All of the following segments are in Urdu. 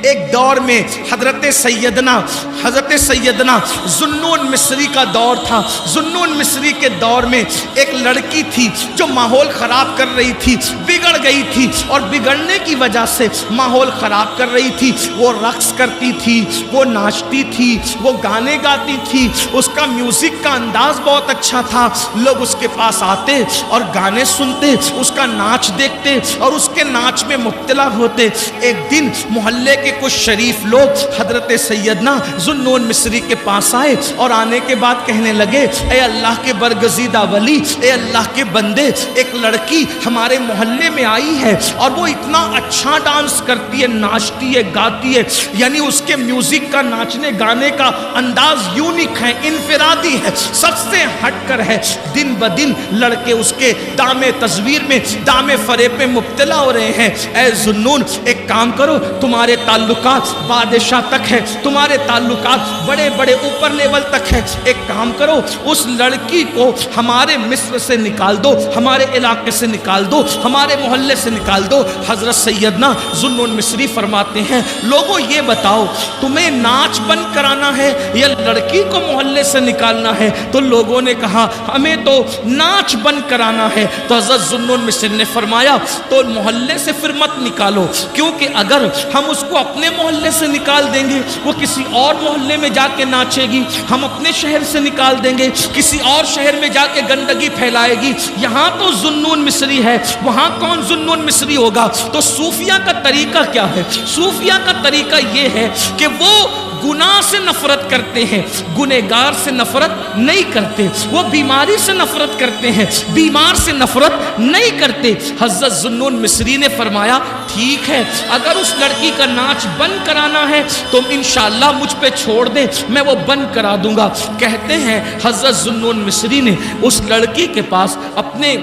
ایک دور میں حضرت سیدنا ذوالنون مصری کا دور تھا. ذوالنون مصری کے دور میں ایک لڑکی تھی جو ماحول خراب کر رہی تھی, بگڑ گئی تھی, اور بگڑنے کی وجہ سے ماحول خراب کر رہی تھی. وہ رقص کرتی تھی, وہ ناچتی تھی, وہ گانے گاتی تھی, اس کا میوزک کا انداز بہت اچھا تھا. لوگ اس کے پاس آتے اور گانے سنتے, اس کا ناچ دیکھتے اور اس کے ناچ میں مبتلا ہوتے. ایک دن محلے کے کچھ شریف لوگ حضرت سیدنا ذوالنون مصری کے پاس آئے اور آنے کے بعد کہنے لگے, اے اللہ کے برگزیدہ ولی, اے اللہ کے بندے, ایک لڑکی ہمارے محلے میں آئی ہے اور وہ اتنا اچھا ڈانس کرتی ہے, ناچتی ہے, گاتی ہے, یعنی اس کے میوزک کا, ناچنے گانے کا انداز یونیک ہے, انفرادی ہے, سب سے ہٹ کر ہے. دن بدن لڑکے اس کے دام تصویر میں, دام فریب میں مبتلا ہو رہے ہیں. اے ذوالنون, ایک کام کرو, تمہارے تعلقات بادشاہ تک ہے, تمہارے تعلقات بڑے بڑے اوپر لیول تک ہے. ایک کام کرو, اس لڑکی کو ہمارے مصر سے نکال دو, ہمارے علاقے سے نکال دو, ہمارے محلے سے نکال دو. حضرت سیدنا ذوالنون مصری فرماتے ہیں, لوگوں یہ بتاؤ تمہیں ناچ بند کرانا ہے یا لڑکی کو محلے سے نکالنا ہے؟ تو لوگوں نے کہا ہمیں تو ناچ بند کرانا ہے. تو حضرت ذوالنون مصری نے فرمایا تو محلے سے پھر مت نکالو, کیونکہ اگر ہم اس کو اپنے محلے سے نکال دیں گے وہ کسی اور محلے میں جا کے ناچے گی, ہم اپنے شہر سے نکال دیں گے کسی اور شہر میں جا کے گندگی پھیلائے گی. یہاں تو ذوالنون مصری ہے, وہاں کون ذوالنون مصری ہوگا؟ تو صوفیہ کا طریقہ کیا ہے؟ صوفیہ کا طریقہ یہ ہے کہ وہ گناہ سے نفرت کرتے ہیں, گنہگار سے نفرت نہیں کرتے. وہ بیماری سے نفرت کرتے ہیں, بیمار سے نفرت نہیں کرتے. حضرت ذوالنون مصری نے فرمایا ٹھیک ہے, اگر اس لڑکی کا ناچ بند کرانا ہے تو انشاءاللہ مجھ پہ چھوڑ دیں, میں وہ بند کرا دوں گا. کہتے ہیں حضرت ذوالنون مصری نے اس لڑکی کے پاس اپنے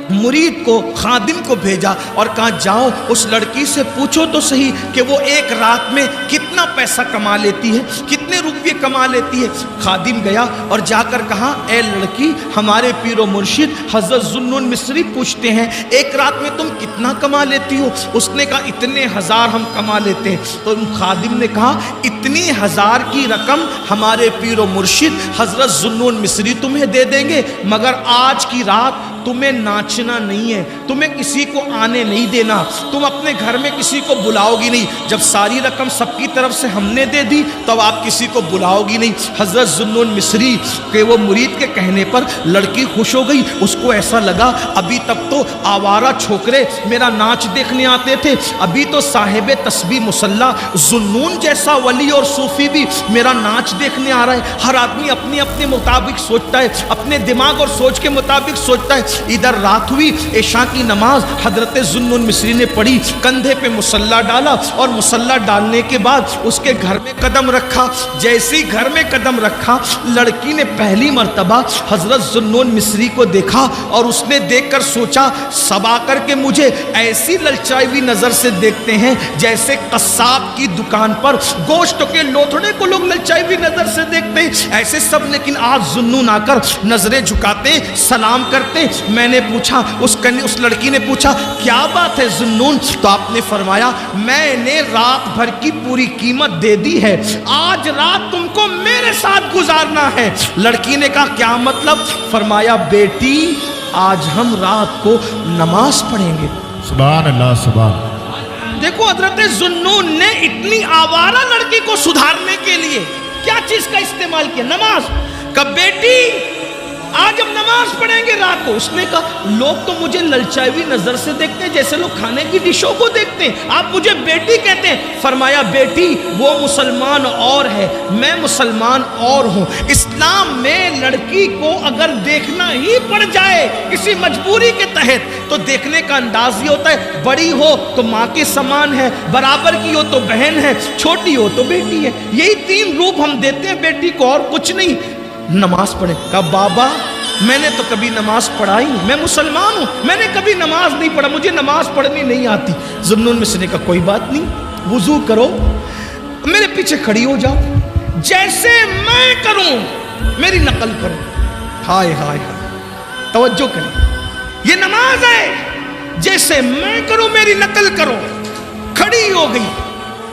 مرید کو, خادم کو بھیجا اور کہا جاؤ اس لڑکی سے پوچھو تو صحیح کہ وہ ایک رات میں کتنا پیسہ کما لیتی ہے, کتنے روپے کما لیتی ہے. خادم گیا اور جا کر کہا اے لڑکی, ہمارے پیر و مرشد حضرت ذوالنون مصری پوچھتے ہیں ایک رات میں تم کتنا کما لیتی ہو؟ اس نے کہا اتنے ہزار ہم کما لیتے ہیں. تو خادم نے کہا اتنی ہزار کی رقم ہمارے پیر و مرشد حضرت ذوالنون مصری تمہیں دے دیں گے, مگر آج کی رات تمہیں ناچنا نہیں ہے, تمہیں کسی کو آنے نہیں دینا, تم اپنے گھر میں کسی کو بلاؤ گی نہیں. جب ساری رقم سب کی طرف سے ہم نے دے دی تب آپ کسی کو بلاؤ گی نہیں. حضرت ذوالنون مصری کے وہ مرید کے کہنے پر لڑکی خوش ہو گئی. اس کو ایسا لگا ابھی تک تو آوارہ چھوکرے میرا ناچ دیکھنے آتے تھے, ابھی تو صاحب تسبیح مصلی ذوالنون جیسا ولی اور صوفی بھی میرا ناچ دیکھنے آ رہا ہے. ہر آدمی اپنے اپنے مطابق سوچتا ہے, اپنے دماغ اور سوچ کے مطابق سوچتا ہے. ادھر رات ہوئی, عشاء کی نماز حضرت ذوالنون مصری نے پڑھی, کندھے پہ مصلی ڈالا اور مصلی ڈالنے کے بعد اس کے گھر میں قدم رکھا. جیسے ہی گھر میں قدم رکھا, لڑکی نے پہلی مرتبہ حضرت ذوالنون مصری کو دیکھا اور اس نے دیکھ کر سوچا سب آ کر کے مجھے ایسی للچائی ہوئی نظر سے دیکھتے ہیں جیسے قصاب کی دکان پر گوشت کے لوتھڑے کو لوگ للچائی ہوئی نظر سے دیکھتے ہیں, ایسے سب. لیکن آج ذوالنون آ کر نظریں جھکاتے, سلام کرتے. میں نے پوچھا, اس لڑکی نے پوچھا کیا بات ہے ذوالنون؟ تو آپ نے فرمایا میں نے رات بھر کی پوری قیمت دے دی ہے, آج رات تم کو میرے ساتھ گزارنا ہے. لڑکی نے کہا کیا مطلب؟ فرمایا بیٹی آج ہم رات کو نماز پڑھیں گے. سبحان اللہ, سبحان. دیکھو حضرت ذوالنون نے اتنی آوارہ لڑکی کو سدھارنے کے لیے کیا چیز کا استعمال کیا؟ نماز. کہ بیٹی آج ہم نماز پڑھیں گے رات کو. اس نے کہا لوگ تو مجھے للچائی ہوئی نظر سے دیکھتے ہیں جیسے لوگ کھانے کی ڈشوں کو دیکھتے ہیں, آپ مجھے بیٹی کہتے ہیں. فرمایا بیٹی وہ مسلمان اور ہے, میں مسلمان اور ہوں. اسلام میں لڑکی کو اگر دیکھنا ہی پڑ جائے کسی مجبوری کے تحت تو دیکھنے کا انداز یہ ہوتا ہے, بڑی ہو تو ماں کے سامان ہے, برابر کی ہو تو بہن ہے, چھوٹی ہو تو بیٹی ہے. یہی تین روپ ہم دیتے ہیں بیٹی کو اور کچھ نہیں. نماز پڑھے. کہا بابا میں نے تو کبھی نماز پڑھائی نہیں, میں مسلمان ہوں, میں نے کبھی نماز نہیں پڑھا, مجھے نماز پڑھنی نہیں آتی. ذوالنون مصری نے کہا کوئی بات نہیں, وضو کرو, میرے پیچھے کھڑی ہو جاؤ, جیسے میں کروں میری نقل کرو. ہائے ہائے ہائے, توجہ کریں, یہ نماز ہے, جیسے میں کروں میری نقل کرو. کھڑی ہو گئی,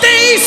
23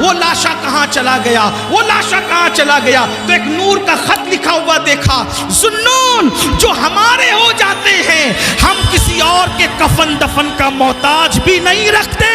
وہ لاشا کہاں چلا گیا، وہ لاشا کہاں چلا گیا؟ تو ایک نور کا خط لکھا ہوا دیکھا، ذوالنون جو ہمارے ہو جاتے ہیں ہم کسی اور کے کفن دفن کا محتاج بھی نہیں رکھتے،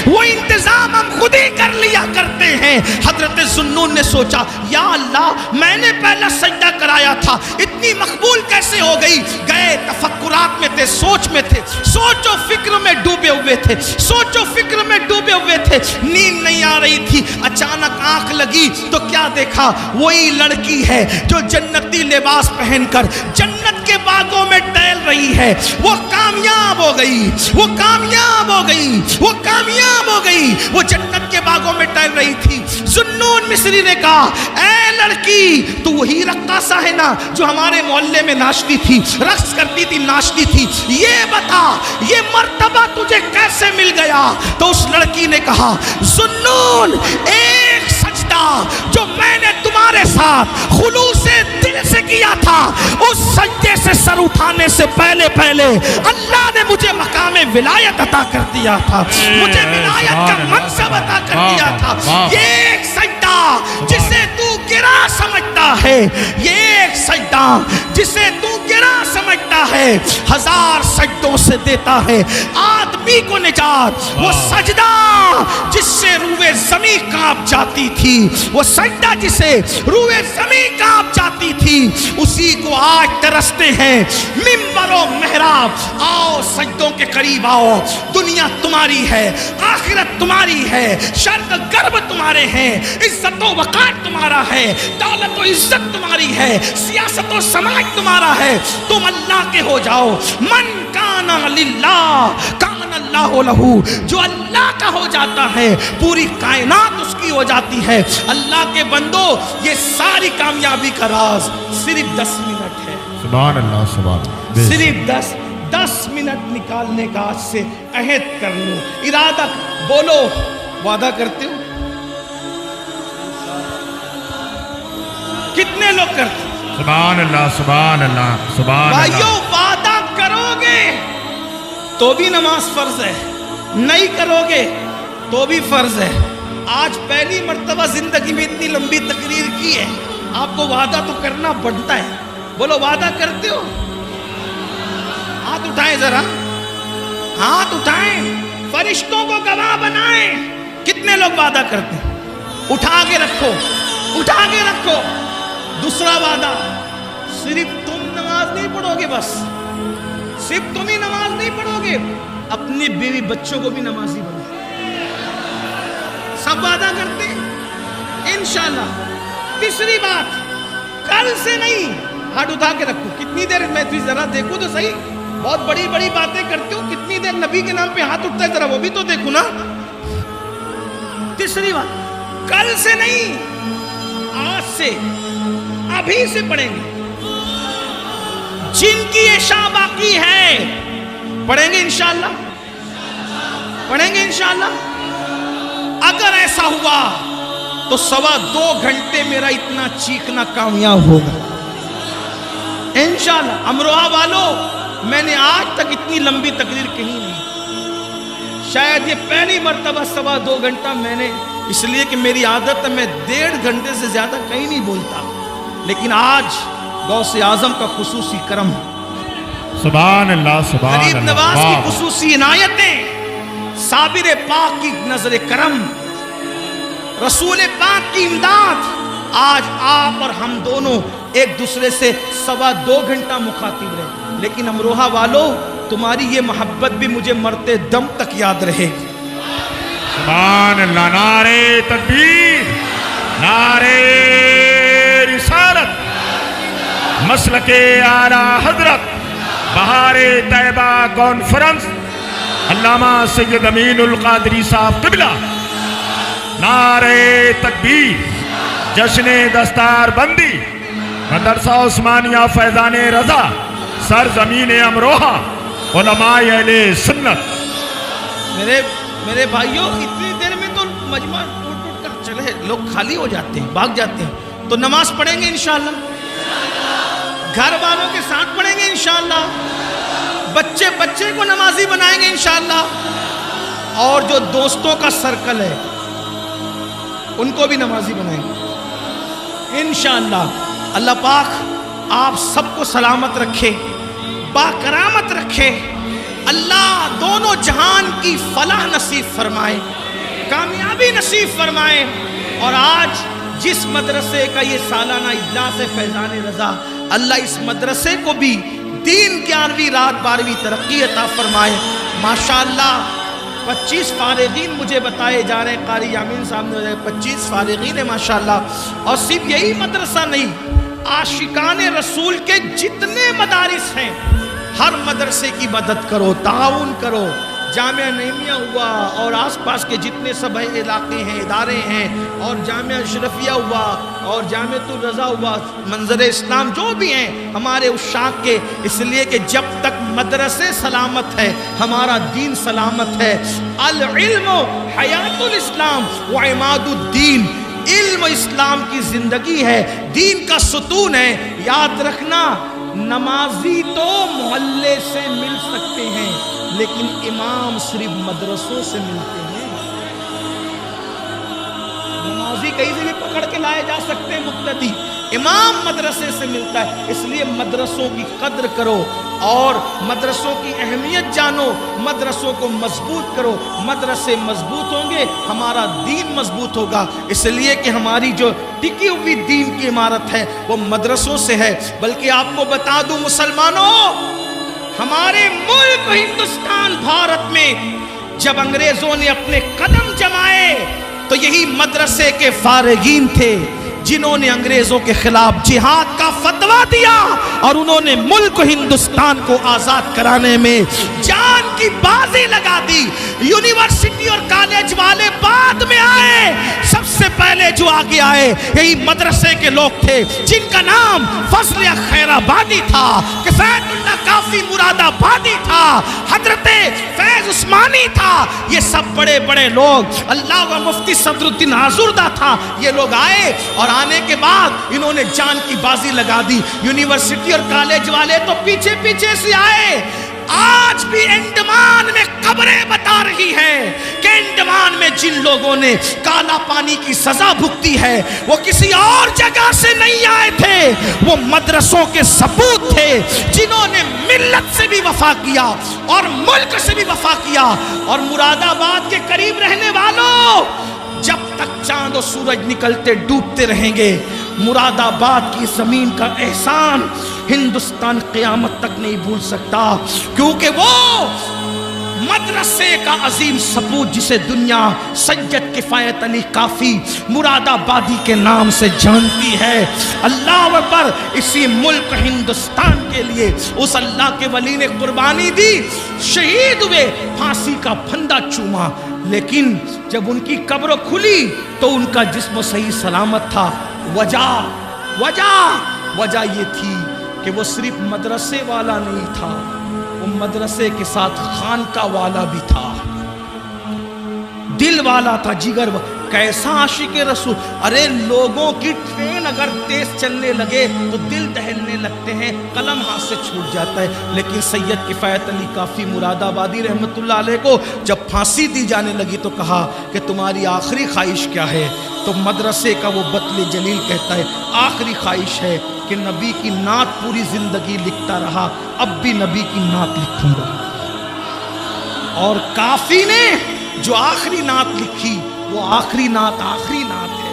وہ انتظام ہم خود ہی کر لیا کرتے ہیں۔ حضرت ذوالنون نے سوچا یا اللہ میں نے پہلا سجدہ کرایا تھا، اتنی مقبول کیسے ہو گئی؟ گئے تفکرات میں تھے، سوچ میں تھے، سوچ و فکر میں ڈوبے ہوئے تھے، سوچ و فکر میں ڈوبے ہوئے تھے، نیند نہیں آ رہی تھی۔ اچانک آنکھ لگی تو کیا دیکھا؟ وہی لڑکی ہے جو جنتی لباس پہن کر جنت کے باغوں میں ٹہل رہی ہے۔ وہ کامیاب ہو گئی، وہ کامیاب ہو گئی، وہ کامیاب ہو گئی، وہ جنت کے باغوں میں ٹہل رہی تھی۔ ذوالنون مصری نے کہا اے لڑکی تو وہی رقاصہ ہے نا جو ہمارے محلے میں ناچتی تھی، رقص کرتی تھی، ناچتی تھی، یہ بتا یہ مرتبہ تجھے کیسے مل گیا؟ تو اس لڑکی نے کہا ذوالنون ایک سجدہ جو میں نے تمہارے ساتھ خلوص دل سے کیا تھا، اس سجدے سے سر اٹھانے سے پہلے اللہ نے مجھے مقام ولایت عطا کر دیا تھا، مجھے ولایت کا منصب عطا کر دیا تھا۔ یہ ایک سجدہ جسے تو گرا سمجھتا ہے، یہ ایک سجدہ جسے تو گرا سمجھتا ہے، ہزار سجدوں سے دیتا ہے آدمی کو نجات۔ وہ سجدہ جس سے روئے زمین کانپ جاتی تھی، وہ سجدہ جسے روئے زمین کانپ جاتی تھی، اسی کو آج ترستے ہیں منبر و محراب۔ آؤ سجدوں کے قریب آؤ، دنیا تمہاری ہے، آخرت تمہاری ہے، شرق غرب تمہارے ہیں، عزت و وقار تمہارا ہے، دولت و عزت تمہاری ہے، سیاست و سماج تمہارا ہے۔ تم اللہ کے ہو جاؤ۔ من کان للہ کان اللہ لہو، جو اللہ کا ہو جاتا ہے پوری کائنات اس کی ہو جاتی ہے۔ اللہ کے بندو یہ ساری کامیابی کا راز صرف 10 منٹ ہے۔ سبحان اللہ، سبحان اللہ، صرف 10 منٹ نکالنے کا آج سے عہد کر لو، ارادہ بولو، وعدہ کرتے ہو؟ کتنے لوگ کرتے ہیں؟ سبحان اللہ، سبحان اللہ، سبحان اللہ۔ بھائیو وعدہ کرو گے تو بھی نماز فرض ہے، نہیں کرو گے تو بھی فرض ہے۔ آج پہلی مرتبہ زندگی میں اتنی لمبی تقریر کی ہے، آپ کو وعدہ تو کرنا بنتا ہے۔ بولو وعدہ کرتے ہو؟ ہاتھ اٹھائیں ذرا، ہاتھ اٹھائیں، فرشتوں کو گواہ بنائیں۔ کتنے لوگ وعدہ کرتے ہیں؟ اٹھا کے رکھو، اٹھا کے رکھو۔ دوسرا وعدہ، صرف تم نماز نہیں پڑھو گے، بس صرف تم ہی نماز نہیں پڑھو گے، اپنی بیوی بچوں کو بھی نمازی بنو۔ سب وعدہ کرتے ہیں انشاءاللہ۔ تیسری بات، کل سے نہیں، ہاتھ اٹھا کے رکھو۔ کتنی دیر میں ذرا دیکھو تو صحیح، بہت بڑی بڑی باتیں کرتے ہو، کتنی دیر نبی کے نام پہ ہاتھ اٹھتا ہے، ذرا وہ بھی تو دیکھو نا۔ تیسری بات، کل سے نہیں، آج سے، ابھی سے پڑھیں گے۔ جن کی عشاء باقی ہے پڑھیں گے انشاءاللہ، پڑھیں گے انشاءاللہ۔ اگر ایسا ہوا تو 2.25 گھنٹے میرا اتنا چیخنا کامیاب ہوگا انشاءاللہ۔ امروہہ والوں، میں نے آج تک اتنی لمبی تقریر کہی نہیں، شاید یہ پہلی مرتبہ 2.25 گھنٹہ میں نے، اس لیے کہ میری عادت ہے میں 1.5 گھنٹے سے زیادہ کہیں نہیں بولتا، لیکن آج غوث اعظم کا خصوصی کرم، سبحان اللہ، سبحان غریب اللہ، نواز کی واہ۔ خصوصی عنایتیں، صابر پاک کی نظر کرم، رسول پاک کی امداد، آج آپ اور ہم دونوں ایک دوسرے سے 2.25 گھنٹہ مخاطب رہے۔ لیکن امروہہ والو، تمہاری یہ محبت بھی مجھے مرتے دم تک یاد رہے گی۔ سبحان اللہ، نعرے تکبیر، نعرے رسالت، مسلک اعلیٰ حضرت، بہار طیبہ کانفرنس، علامہ سید امین القادری صاحب قبلہ، نعرے تکبیر، جشن دستار بندی، مدرسہ عثمانیہ فیضان رضا، سرزمین امروہہ، علماء اہل سنت۔ میرے بھائیوں، اتنی دیر میں تو مجمع ٹوٹ کر چلے، لوگ خالی ہو جاتے ہیں، بھاگ جاتے ہیں، تو نماز پڑھیں گے انشاءاللہ، گھر والوں کے ساتھ پڑھیں گے انشاءاللہ، بچے کو نمازی بنائیں گے انشاءاللہ، اور جو دوستوں کا سرکل ہے ان کو بھی نمازی بنائیں گے انشاءاللہ۔ اللہ پاک آپ سب کو سلامت رکھے، باکرامت رکھے، اللہ دونوں جہان کی فلاح نصیب فرمائے، کامیابی نصیب فرمائے۔ اور آج جس مدرسے کا یہ سالانہ اجلاس ہے فیضان رضا، اللہ اس مدرسے کو بھی دین 11ویں رات 12ویں ترقی عطا فرمائے۔ ماشاءاللہ 25 فارغین مجھے بتائے جا رہے ہیں، قاری یامین صاحب نے 25 فارغین ہیں ماشاءاللہ۔ اور صرف یہی مدرسہ نہیں، عاشقان رسول کے جتنے مدارس ہیں ہر مدرسے کی مدد کرو، تعاون کرو۔ جامعہ نعیمیہ ہوا اور آس پاس کے جتنے سب علاقے ہیں، ادارے ہیں، اور جامعہ اشرفیہ ہوا اور جامعۃ الرضا ہوا، منظر اسلام جو بھی ہیں ہمارے عشاق کے، اس لیے کہ جب تک مدرسے سلامت ہے ہمارا دین سلامت ہے۔ العلم حیات الاسلام و عماد الدین، علم اسلام کی زندگی ہے، دین کا ستون ہے۔ یاد رکھنا، نمازی تو محلے سے مل سکتے ہیں لیکن امام صرف مدرسوں سے ملتے ہیں۔ نمازی کہیں سے بھی پکڑ کے لائے جا سکتے ہیں، مقتدی، امام مدرسے سے ملتا ہے۔ اس لیے مدرسوں کی قدر کرو اور مدرسوں کی اہمیت جانو، مدرسوں کو مضبوط کرو۔ مدرسے مضبوط ہوں گے ہمارا دین مضبوط ہوگا، اس لیے کہ ہماری جو ٹکی ہوئی دین کی عمارت ہے وہ مدرسوں سے ہے۔ بلکہ آپ کو بتا دوں مسلمانوں، ہمارے ملک ہندوستان بھارت میں جب انگریزوں نے اپنے قدم جمائے تو یہی مدرسے کے فارغین تھے جنہوں نے انگریزوں کے خلاف جہاد کا فتویٰ دیا اور انہوں نے ملک ہندوستان کو آزاد کرانے میں جان کی بازی لگا دی۔ یونیورسٹی اور کالج والے بعد میں آئے، سب سے پہلے جو آگے آئے یہی مدرسے کے لوگ تھے جن کا نام فضل خیر آبادی تھا، کفایت اللہ کافی مراد آبادی تھا، حضرت فیض عثمانی تھا۔ یہ سب بڑے بڑے لوگ، اللہ و مفتی صدر الدین آزردہ تھا، یہ لوگ آئے اور آنے کے بعد انہوں نے جان کی بازی لگا دی۔ یونیورسٹی اور کالج والے تو پیچھے پیچھے سے آئے۔ آج بھی انڈمان میں خبریں بتا رہی ہیں کہ انڈمان میں جن لوگوں نے کالا پانی کی سزا بھگتی ہے وہ کسی اور جگہ سے نہیں آئے تھے، وہ مدرسوں کے سپوت تھے جنہوں نے ملت سے بھی وفا کیا اور ملک سے بھی وفا کیا۔ اور مراد آباد کے قریب رہنے والوں، جب تک چاند و سورج نکلتے ڈوبتے رہیں گے مراد آباد کی زمین کا احسان ہندوستان قیامت تک نہیں بھول سکتا، کیونکہ وہ مدرسے کا عظیم سپوت جسے دنیا سید کفایت علی کافی مراد آبادی کے نام سے جانتی ہے۔ اللہ اکبر، اسی ملک ہندوستان کے لیے اس اللہ کے ولی نے قربانی دی، شہید ہوئے، پھانسی کا پھندا چوما، لیکن جب ان کی قبر کھلی تو ان کا جسم صحیح سلامت تھا۔ وجہ یہ تھی کہ وہ صرف مدرسے والا نہیں تھا، وہ مدرسے کے ساتھ خانقاہ والا بھی تھا، دل والا تھا، جگر کیسا عاشق رسول۔ ارے لوگوں کی ٹرین اگر تیز چلنے لگے تو دل دہلنے لگتے ہیں، قلم ہاتھ سے چھوٹ جاتا ہے، لیکن سید کفایت علی کافی مراد آبادی رحمت اللہ علیہ کو جب پھانسی دی جانے لگی تو کہا کہ تمہاری آخری خواہش کیا ہے؟ تو مدرسے کا وہ بطل جلیل کہتا ہے آخری خواہش ہے کہ نبی کی نعت پوری زندگی لکھتا رہا، اب بھی نبی کی نعت لکھوں گا۔ اور کافی نے جو آخری نعت لکھی وہ آخری نعت ہے۔